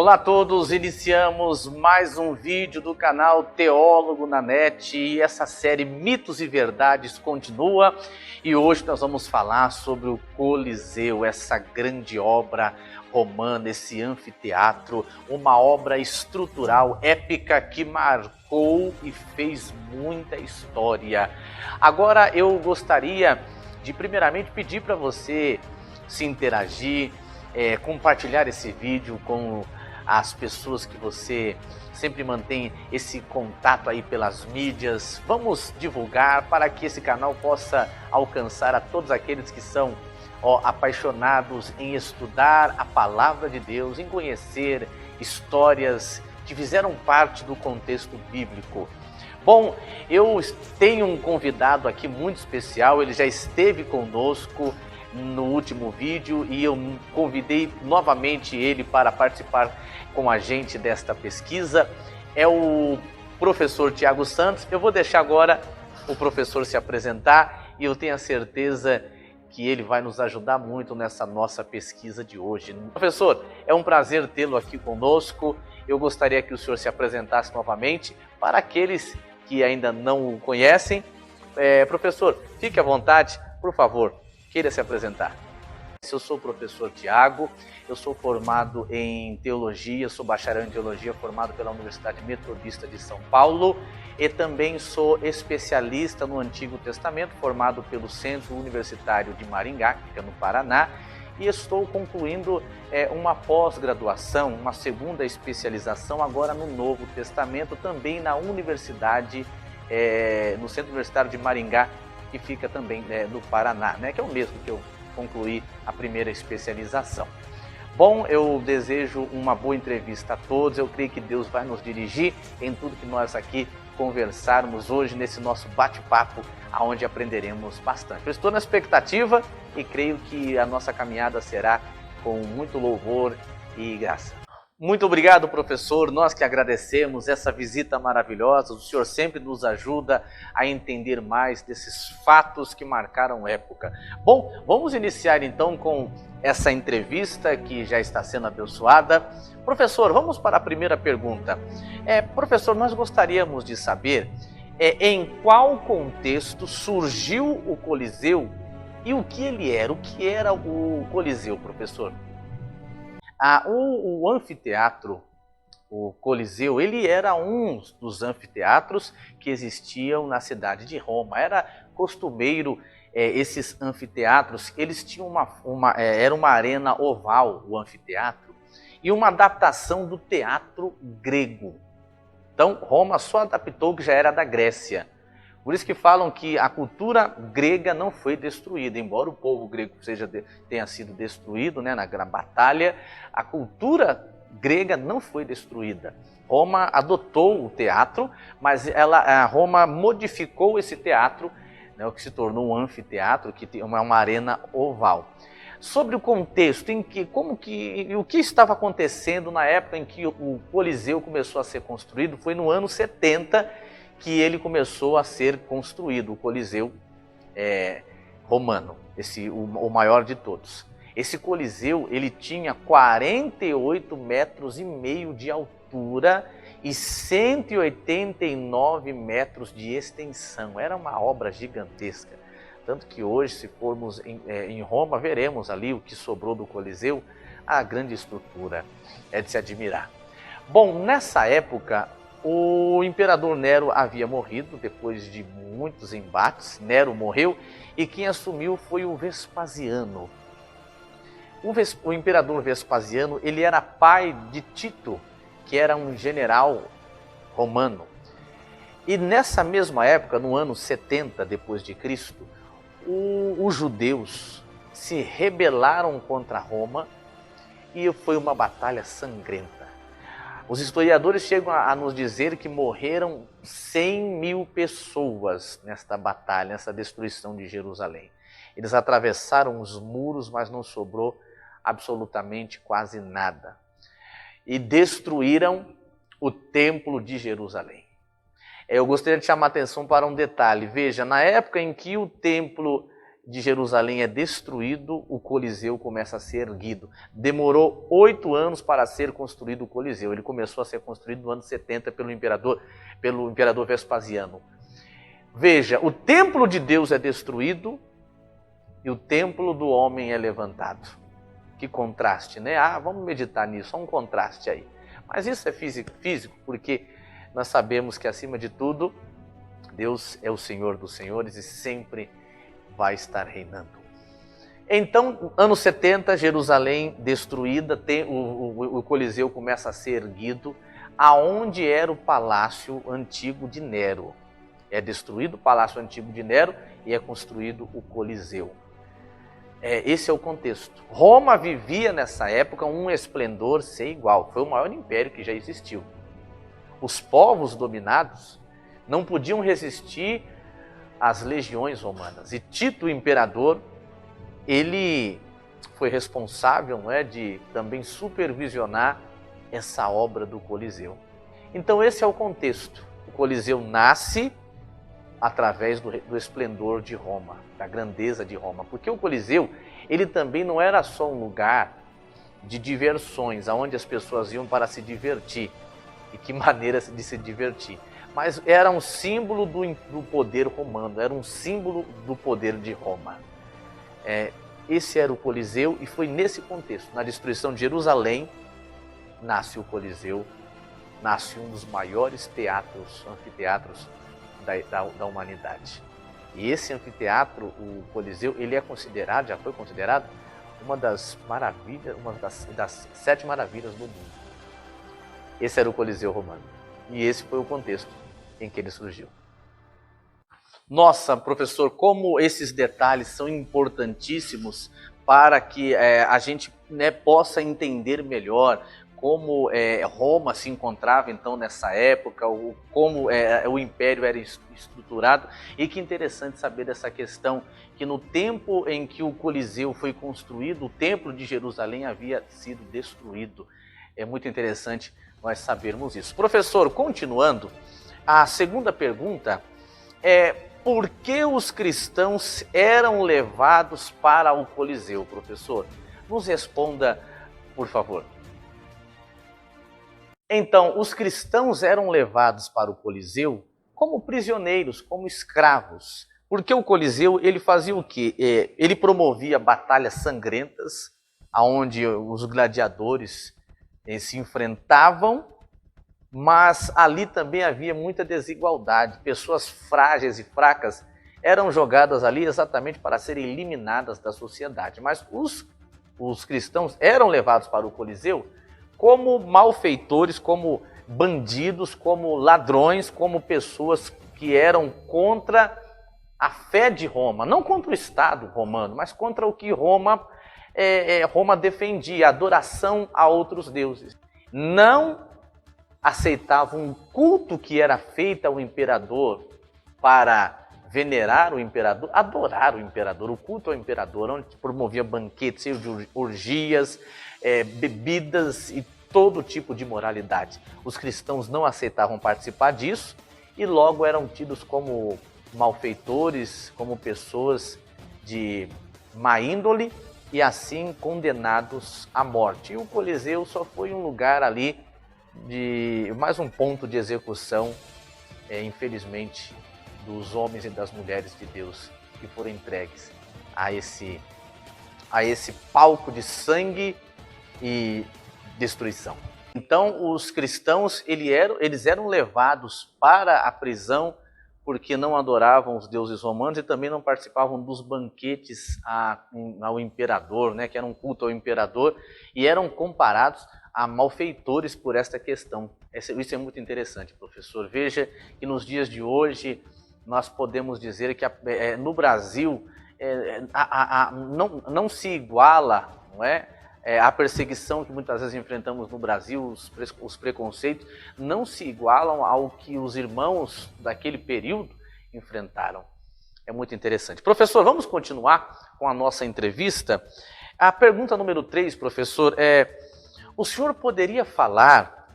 Olá a todos, iniciamos mais um vídeo do canal Teólogo na Net e essa série Mitos e Verdades continua e hoje nós vamos falar sobre o Coliseu, essa grande obra romana, esse anfiteatro, uma obra estrutural épica que marcou e fez muita história. Agora eu gostaria de primeiramente pedir para você se interagir, compartilhar esse vídeo com as pessoas que você sempre mantém esse contato aí pelas mídias. Vamos divulgar para que esse canal possa alcançar a todos aqueles que são apaixonados em estudar a palavra de Deus, em conhecer histórias que fizeram parte do contexto bíblico. Bom, eu tenho um convidado aqui muito especial, ele já esteve conosco no último vídeo e eu convidei novamente ele para participar com a gente desta pesquisa. É o professor Tiago Santos. Eu vou deixar agora o professor se apresentar e eu tenho a certeza que ele vai nos ajudar muito nessa nossa pesquisa de hoje. Professor, é um prazer tê-lo aqui conosco. Eu gostaria que o senhor se apresentasse novamente para aqueles que ainda não o conhecem. Professor, fique à vontade, por favor. Queira se apresentar. Eu sou o professor Tiago, eu sou formado em Teologia, sou bacharel em Teologia, formado pela Universidade Metodista de São Paulo e também sou especialista no Antigo Testamento, formado pelo Centro Universitário de Maringá, que fica no Paraná, e estou concluindo uma pós-graduação, uma segunda especialização agora no Novo Testamento, também na Universidade, no Centro Universitário de Maringá, que fica também no Paraná, que é o mesmo que eu concluí a primeira especialização. Bom, eu desejo uma boa entrevista a todos, eu creio que Deus vai nos dirigir em tudo que nós aqui conversarmos hoje nesse nosso bate-papo, onde aprenderemos bastante. Eu estou na expectativa e creio que a nossa caminhada será com muito louvor e graça. Muito obrigado, professor, nós que agradecemos essa visita maravilhosa, o senhor sempre nos ajuda a entender mais desses fatos que marcaram época. Bom, vamos iniciar então com essa entrevista que já está sendo abençoada. Professor, vamos para a primeira pergunta. Professor, nós gostaríamos de saber em qual contexto surgiu o Coliseu e o que ele era? O que era o Coliseu, professor? O anfiteatro, o Coliseu, ele era um dos anfiteatros que existiam na cidade de Roma. Era costumeiro esses anfiteatros, eles tinham era uma arena oval, o anfiteatro, e uma adaptação do teatro grego. Então, Roma só adaptou o que já era da Grécia. Por isso que falam que a cultura grega não foi destruída, embora o povo grego tenha sido destruído na batalha, a cultura grega não foi destruída. Roma adotou o teatro, mas Roma modificou esse teatro, o que se tornou um anfiteatro, que tem uma arena oval. Sobre o contexto, o que estava acontecendo na época em que o Coliseu começou a ser construído, foi no ano 70, que ele começou a ser construído, o Coliseu romano, o maior de todos. Esse Coliseu ele tinha 48,5 metros de altura e 189 metros de extensão. Era uma obra gigantesca. Tanto que hoje, se formos em Roma, veremos ali o que sobrou do Coliseu, a grande estrutura. É de se admirar. Bom, nessa época, o imperador Nero havia morrido depois de muitos embates. Nero morreu e quem assumiu foi o Vespasiano. O imperador Vespasiano, ele era pai de Tito, que era um general romano. E nessa mesma época, no ano 70 depois de Cristo, os judeus se rebelaram contra Roma e foi uma batalha sangrenta. Os historiadores chegam a nos dizer que morreram 100.000 pessoas nesta batalha, nessa destruição de Jerusalém. Eles atravessaram os muros, mas não sobrou absolutamente quase nada. E destruíram o templo de Jerusalém. Eu gostaria de chamar a atenção para um detalhe. Veja, na época em que o templo de Jerusalém é destruído, o Coliseu começa a ser erguido. Demorou 8 anos para ser construído o Coliseu. Ele começou a ser construído no ano 70 pelo imperador Vespasiano. Veja, o templo de Deus é destruído e o templo do homem é levantado. Que contraste, né? Vamos meditar nisso, há um contraste aí. Mas isso é físico, porque nós sabemos que, acima de tudo, Deus é o Senhor dos senhores e sempre vai estar reinando. Então, anos 70, Jerusalém destruída, o Coliseu começa a ser erguido, aonde era o palácio antigo de Nero. É destruído o palácio antigo de Nero e é construído o Coliseu. Esse é o contexto. Roma vivia nessa época um esplendor sem igual. Foi o maior império que já existiu. Os povos dominados não podiam resistir às legiões romanas. E Tito, o imperador, ele foi responsável, de também supervisionar essa obra do Coliseu. Então esse é o contexto. O Coliseu nasce através do esplendor de Roma, da grandeza de Roma. Porque o Coliseu, ele também não era só um lugar de diversões, onde as pessoas iam para se divertir. E que maneira de se divertir. Mas era um símbolo do poder romano, era um símbolo do poder de Roma. Esse era o Coliseu e foi nesse contexto, na destruição de Jerusalém, nasce o Coliseu, nasce um dos maiores anfiteatros da humanidade. E esse anfiteatro, o Coliseu, ele já foi considerado uma das maravilhas, das 7 maravilhas do mundo. Esse era o Coliseu romano. E esse foi o contexto em que ele surgiu. Nossa, professor, como esses detalhes são importantíssimos para que a gente possa entender melhor como Roma se encontrava então nessa época, como o império era estruturado. E que interessante saber dessa questão, que no tempo em que o Coliseu foi construído, o templo de Jerusalém havia sido destruído. É muito interessante nós sabermos isso. Professor, continuando, a segunda pergunta é: por que os cristãos eram levados para o Coliseu, professor? Nos responda, por favor. Então, os cristãos eram levados para o Coliseu como prisioneiros, como escravos. Porque o Coliseu, ele fazia o quê? Ele promovia batalhas sangrentas, onde os gladiadores se enfrentavam, mas ali também havia muita desigualdade. Pessoas frágeis e fracas eram jogadas ali exatamente para serem eliminadas da sociedade. Mas os cristãos eram levados para o Coliseu como malfeitores, como bandidos, como ladrões, como pessoas que eram contra a fé de Roma. Não contra o Estado romano, mas contra o que Roma defendia, a adoração a outros deuses. Não aceitavam um culto que era feito ao imperador para venerar o imperador, adorar o imperador, o culto ao imperador, onde promovia banquetes cheios de orgias, bebidas e todo tipo de moralidade. Os cristãos não aceitavam participar disso e logo eram tidos como malfeitores, como pessoas de má índole e assim condenados à morte. E o Coliseu só foi um lugar ali mais um ponto de execução, infelizmente, dos homens e das mulheres de Deus que foram entregues a esse palco de sangue e destruição. Então, os cristãos eles eram levados para a prisão porque não adoravam os deuses romanos e também não participavam dos banquetes ao imperador, que era um culto ao imperador, e eram comparados a malfeitores por esta questão. Isso é muito interessante, professor. Veja que nos dias de hoje nós podemos dizer que no Brasil não se iguala, não é? A perseguição que muitas vezes enfrentamos no Brasil, os preconceitos, não se igualam ao que os irmãos daquele período enfrentaram. É muito interessante. Professor, vamos continuar com a nossa entrevista. A pergunta número 3, professor, o senhor poderia falar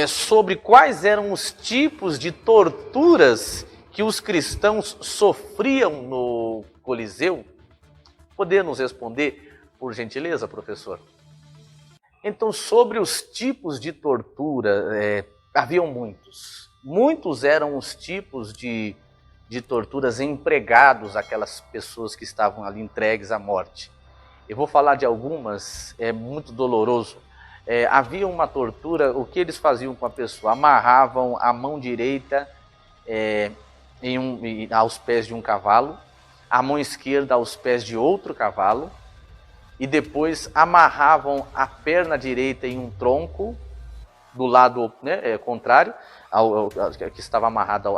sobre quais eram os tipos de torturas que os cristãos sofriam no Coliseu? Poder nos responder, por gentileza, professor? Então, sobre os tipos de tortura, haviam muitos. Muitos eram os tipos de torturas empregados àquelas pessoas que estavam ali entregues à morte. Eu vou falar de algumas, é muito doloroso. Havia uma tortura, o que eles faziam com a pessoa? Amarravam a mão direita aos pés de um cavalo, a mão esquerda aos pés de outro cavalo, e depois amarravam a perna direita em um tronco, do lado contrário, que estava amarrado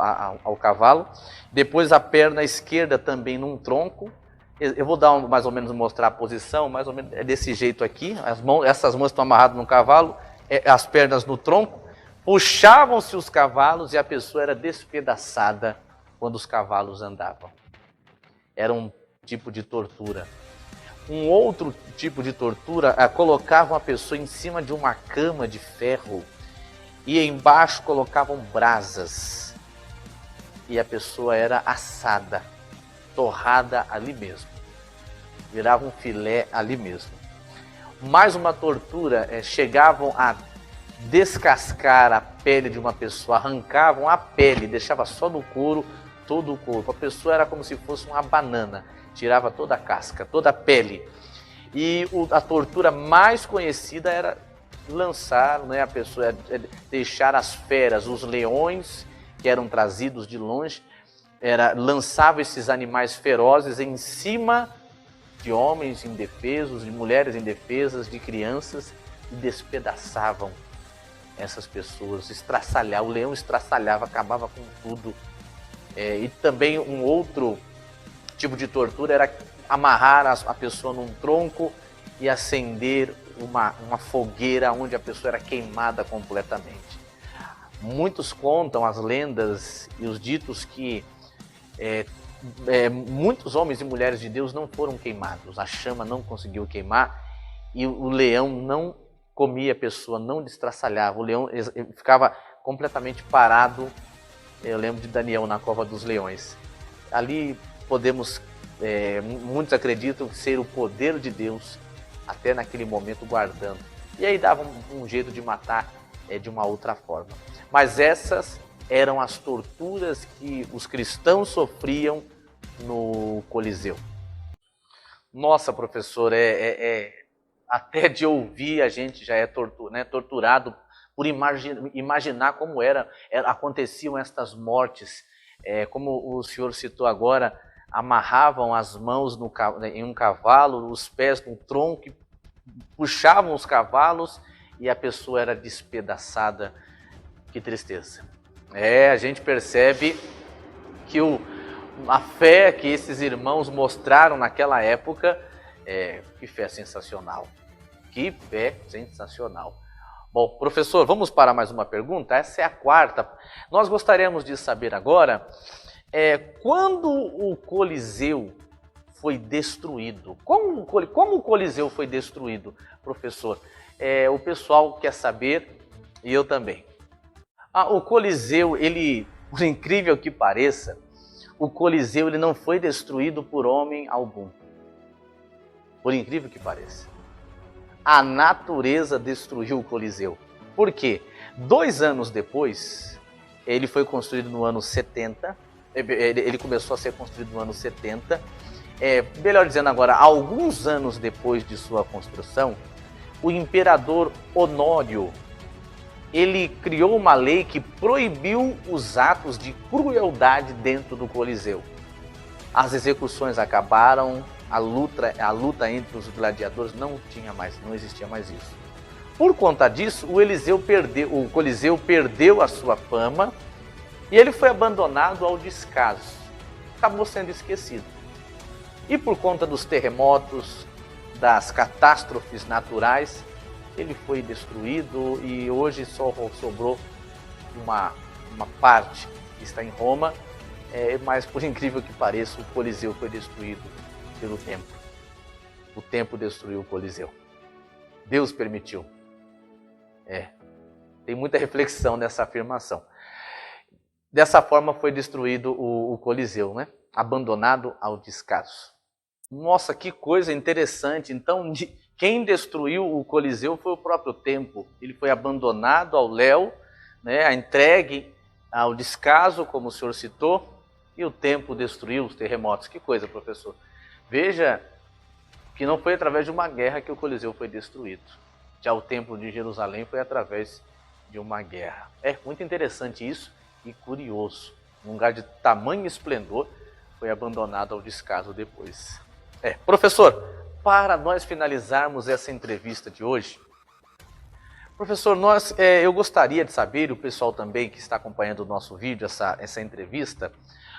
ao cavalo, depois a perna esquerda também num tronco. Eu vou dar mais ou menos mostrar a posição, mais ou menos é desse jeito aqui, essas mãos estão amarradas no cavalo, as pernas no tronco, puxavam-se os cavalos e a pessoa era despedaçada quando os cavalos andavam. Era um tipo de tortura. Um outro tipo de tortura, colocavam a pessoa em cima de uma cama de ferro e embaixo colocavam brasas e a pessoa era assada, torrada ali mesmo, virava um filé ali mesmo. Mais uma tortura, chegavam a descascar a pele de uma pessoa, arrancavam a pele, deixava só no couro todo o corpo. A pessoa era como se fosse uma banana, tirava toda a casca, toda a pele. E a tortura mais conhecida era lançar, a pessoa, deixar as feras, os leões que eram trazidos de longe, lançava esses animais ferozes em cima de homens indefesos, de mulheres indefesas, de crianças, e despedaçavam essas pessoas, o leão estraçalhava, acabava com tudo. E também um outro tipo de tortura era amarrar a pessoa num tronco e acender uma fogueira onde a pessoa era queimada completamente. Muitos contam as lendas e os ditos que muitos homens e mulheres de Deus não foram queimados, a chama não conseguiu queimar e o leão não comia a pessoa, não destraçalhava, o leão ficava completamente parado. Eu lembro de Daniel na cova dos leões. Ali podemos, muitos acreditam ser o poder de Deus até naquele momento guardando. E aí dava um jeito de matar de uma outra forma. Mas essas eram as torturas que os cristãos sofriam no Coliseu. Nossa, professor, até de ouvir a gente já é torturado por imaginar como aconteciam estas mortes. Como o senhor citou agora, amarravam as mãos em um cavalo, os pés no tronco, puxavam os cavalos e a pessoa era despedaçada. Que tristeza. A gente percebe que a fé que esses irmãos mostraram naquela época, que fé sensacional. Que fé sensacional. Bom, professor, vamos para mais uma pergunta? Essa é a quarta. Nós gostaríamos de saber agora, quando o Coliseu foi destruído? Como o Coliseu foi destruído, professor? O pessoal quer saber e eu também. O Coliseu, por incrível que pareça, o Coliseu não foi destruído por homem algum. Por incrível que pareça. A natureza destruiu o Coliseu. Por quê? 2 anos depois, ele foi construído no ano 70, ele começou a ser construído no ano 70, melhor dizendo agora, alguns anos depois de sua construção, o imperador Honório, ele criou uma lei que proibiu os atos de crueldade dentro do Coliseu. As execuções acabaram, a luta entre os gladiadores não existia mais isso. Por conta disso, o Coliseu perdeu a sua fama e ele foi abandonado ao descaso. Acabou sendo esquecido. E por conta dos terremotos, das catástrofes naturais, ele foi destruído e hoje só sobrou uma parte que está em Roma, mas por incrível que pareça, o Coliseu foi destruído pelo tempo. O tempo destruiu o Coliseu. Deus permitiu. Tem muita reflexão nessa afirmação. Dessa forma foi destruído o Coliseu, né? Abandonado ao descaso. Nossa, que coisa interessante. Então, quem destruiu o Coliseu foi o próprio templo. Ele foi abandonado ao léu, né? Entregue ao descaso, como o senhor citou, e o templo destruiu os terremotos. Que coisa, professor. Veja que não foi através de uma guerra que o Coliseu foi destruído. Já o templo de Jerusalém foi através de uma guerra. É muito interessante isso e curioso. Um lugar de tamanho esplendor foi abandonado ao descaso depois. Professor, para nós finalizarmos essa entrevista de hoje, professor, eu gostaria de saber, o pessoal também que está acompanhando o nosso vídeo, essa entrevista,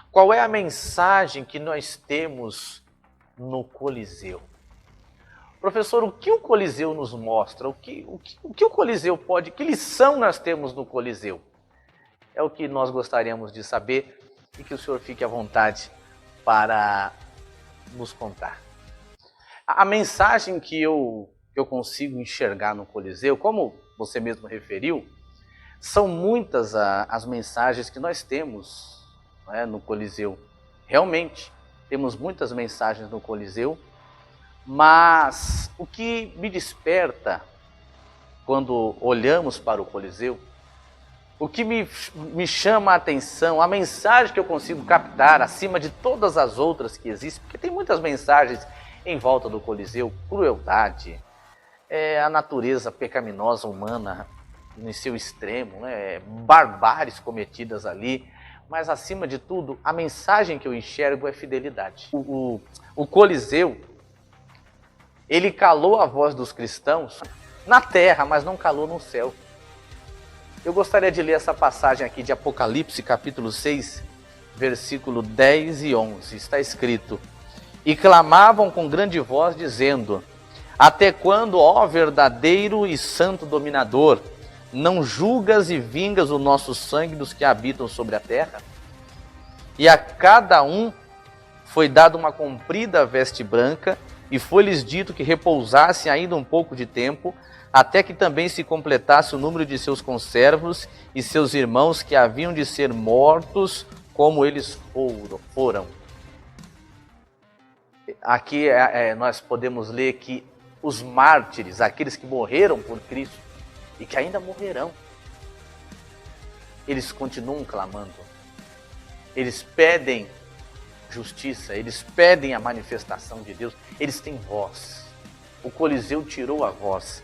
qual é a mensagem que nós temos no Coliseu? Professor, o que o Coliseu nos mostra? O que o Coliseu pode... Que lição nós temos no Coliseu? É o que nós gostaríamos de saber e que o senhor fique à vontade para nos contar. A mensagem que eu consigo enxergar no Coliseu, como você mesmo referiu, são muitas as mensagens que nós temos, né, no Coliseu. Realmente, temos muitas mensagens no Coliseu, mas o que me desperta quando olhamos para o Coliseu, o que me chama a atenção, a mensagem que eu consigo captar acima de todas as outras que existem, porque tem muitas mensagens em volta do Coliseu, crueldade, a natureza pecaminosa humana no seu extremo, né, barbáries cometidas ali, mas acima de tudo, a mensagem que eu enxergo é fidelidade. O Coliseu, ele calou a voz dos cristãos na terra, mas não calou no céu. Eu gostaria de ler essa passagem aqui de Apocalipse, capítulo 6, versículo 10 e 11. Está escrito: E clamavam com grande voz, dizendo: Até quando, ó verdadeiro e santo dominador, não julgas e vingas o nosso sangue dos que habitam sobre a terra? E a cada um foi dada uma comprida veste branca, e foi-lhes dito que repousassem ainda um pouco de tempo, até que também se completasse o número de seus conservos e seus irmãos que haviam de ser mortos como eles foram. Aqui nós podemos ler que os mártires, aqueles que morreram por Cristo e que ainda morrerão, eles continuam clamando. Eles pedem justiça, eles pedem a manifestação de Deus, eles têm voz. O Coliseu tirou a voz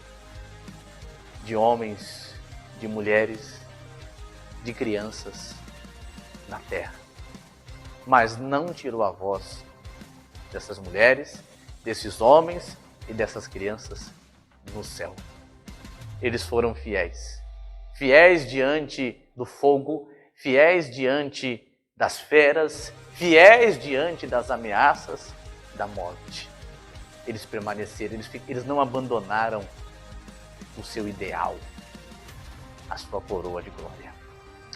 de homens, de mulheres, de crianças na terra, mas não tirou a voz dessas mulheres, desses homens e dessas crianças no céu. Eles foram fiéis, fiéis diante do fogo, fiéis diante das feras, fiéis diante das ameaças da morte. Eles permaneceram, eles não abandonaram o seu ideal, a sua coroa de glória.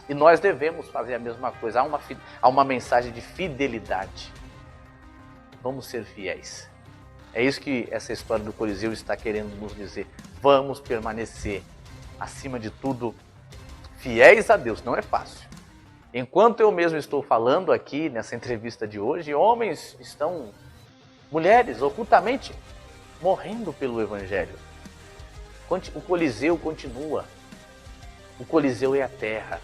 E nós devemos fazer a mesma coisa. Há uma mensagem de fidelidade. Vamos ser fiéis. É isso que essa história do Coliseu está querendo nos dizer. Vamos permanecer, acima de tudo, fiéis a Deus. Não é fácil. Enquanto eu mesmo estou falando aqui nessa entrevista de hoje, homens estão, mulheres, ocultamente morrendo pelo Evangelho. O Coliseu continua. O Coliseu é a terra.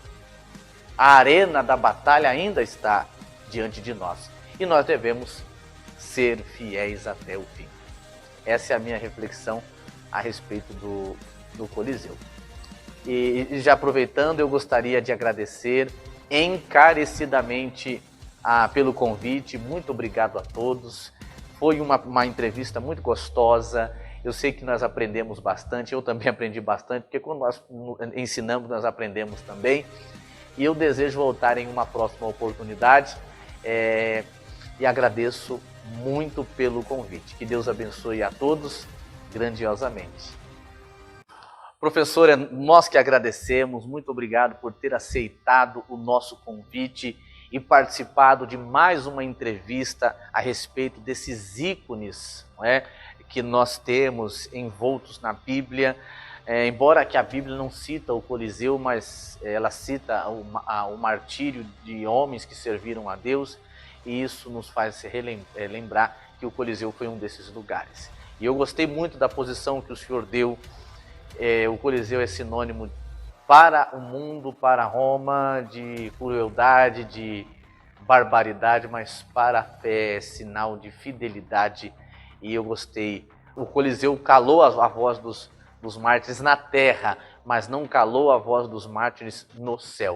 A arena da batalha ainda está diante de nós. E nós devemos ser fiéis até o fim. Essa é a minha reflexão a respeito do Coliseu. E já aproveitando, eu gostaria de agradecer encarecidamente pelo convite. Muito obrigado a todos. Foi uma entrevista muito gostosa. Eu sei que nós aprendemos bastante, eu também aprendi bastante, porque quando nós ensinamos, nós aprendemos também. E eu desejo voltar em uma próxima oportunidade e agradeço muito pelo convite. Que Deus abençoe a todos grandiosamente. Professora, nós que agradecemos, muito obrigado por ter aceitado o nosso convite e participado de mais uma entrevista a respeito desses ícones, não é, que nós temos envoltos na Bíblia, embora que a Bíblia não cita o Coliseu, mas ela cita o martírio de homens que serviram a Deus, e isso nos faz lembrar que o Coliseu foi um desses lugares. E eu gostei muito da posição que o senhor deu. O Coliseu é sinônimo para o mundo, para Roma, de crueldade, de barbaridade, mas para a fé é sinal de fidelidade. E eu gostei. O Coliseu calou a voz dos mártires na terra, mas não calou a voz dos mártires no céu.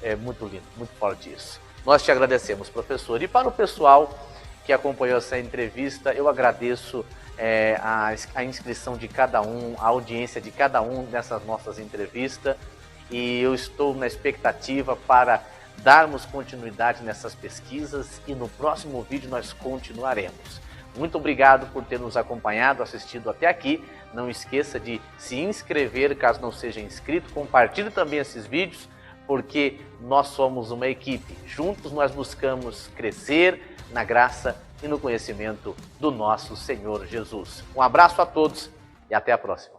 É muito lindo, muito forte isso. Nós te agradecemos, professor. E para o pessoal que acompanhou essa entrevista, eu agradeço a inscrição de cada um, a audiência de cada um nessas nossas entrevistas, e eu estou na expectativa para darmos continuidade nessas pesquisas, e no próximo vídeo nós continuaremos. Muito obrigado por ter nos acompanhado, assistido até aqui. Não esqueça de se inscrever caso não seja inscrito, compartilhe também esses vídeos, porque nós somos uma equipe. Juntos nós buscamos crescer na graça e no conhecimento do nosso Senhor Jesus. Um abraço a todos e até a próxima.